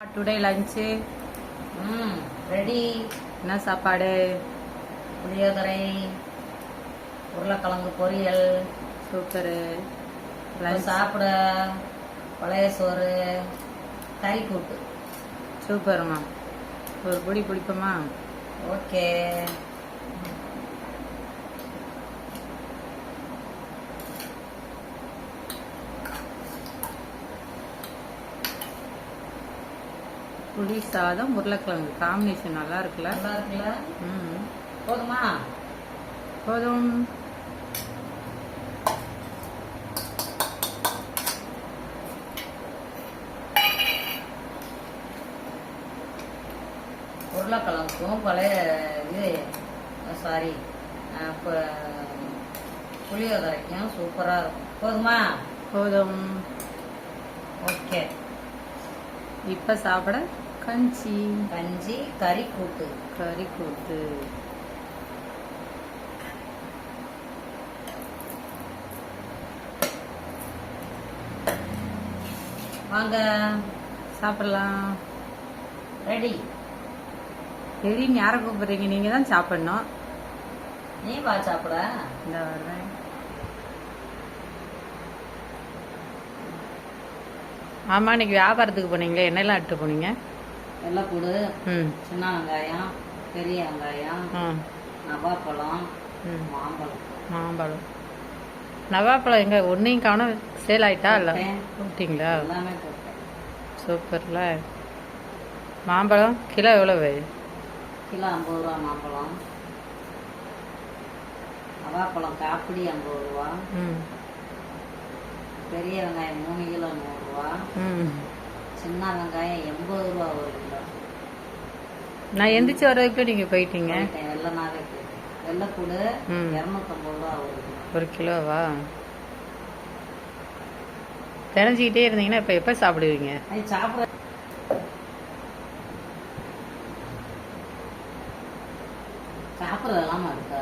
Today lunch ready. என்ன சாப்பாடு? புளியோதரை, உருளைக்கிழங்கு பொரியல். சூப்பரு. சாப்பிட பழைய சோறு, கறி கூட்டு. சூப்பர்மா. ஒரு பொடி பிடிப்போமா? ஓகே. புளி சாதம் உருளைக்கிழங்கு காம்பினேஷன் நல்லா இருக்குல்ல? நல்லா இருக்குல்ல? போதுமா? போதும். உருளைக்கிழங்குக்கும் பழைய இது சாரி புளியோதரைக்கும் சூப்பராக இருக்கும். போதுமா? போதும். ஓகே. இப்போ சாப்பிட கஞ்சி. கஞ்சி, கறி கூட்டு. கறி கூட்டு. வாங்க சாப்பிடலாம். ரெடி. ரெடின்னு யாரை கூப்பிடுறீங்க? நீங்க தான் சாப்பிடணும். நீ வா சாப்பிட. இந்த வர்றேன். ஆமா, இன்னைக்கு வியாபாரத்துக்கு போனீங்களே, என்னெல்லாம் எடுத்து போனீங்க? வெள்ளைப்பூடு, சின்ன வெங்காயம், பெரிய வெங்காயம், நவாப்பழம், மாம்பழம். மாம்பழம். நவாப்பழம் எங்க ஒன்னையும் காணோம். சேல் ஆயிட்டா? இல்ல போட்டீங்களா? எல்லாமே போட்டேன். சூப்பர்ல. மாம்பழம் கிலோ எவ்வளவு? கிலோ 50 ரூபா மாம்பழம். நவாப்பழம் காப்பிடி 50 ரூபா. பெரிய வெங்காயம் 3 கிலோ 100 ரூபா. சின்ன வெங்காயம் 80 ரூபா ஒரு கிலோ. நான் எந்திரிச்சு வர்றதுக்கு நீங்க போயிட்டீங்க. வெள்ளனாவே போயிட்டேன். வெள்ளைப்பூடு 250 ரூபா ஒரு கிலோவா? தெரிஞ்சுக்கிட்டே இருந்தீங்கன்னா இப்ப எப்ப சாப்பிடுவீங்க? சாப்பிடறதெல்லாம் இருக்கா?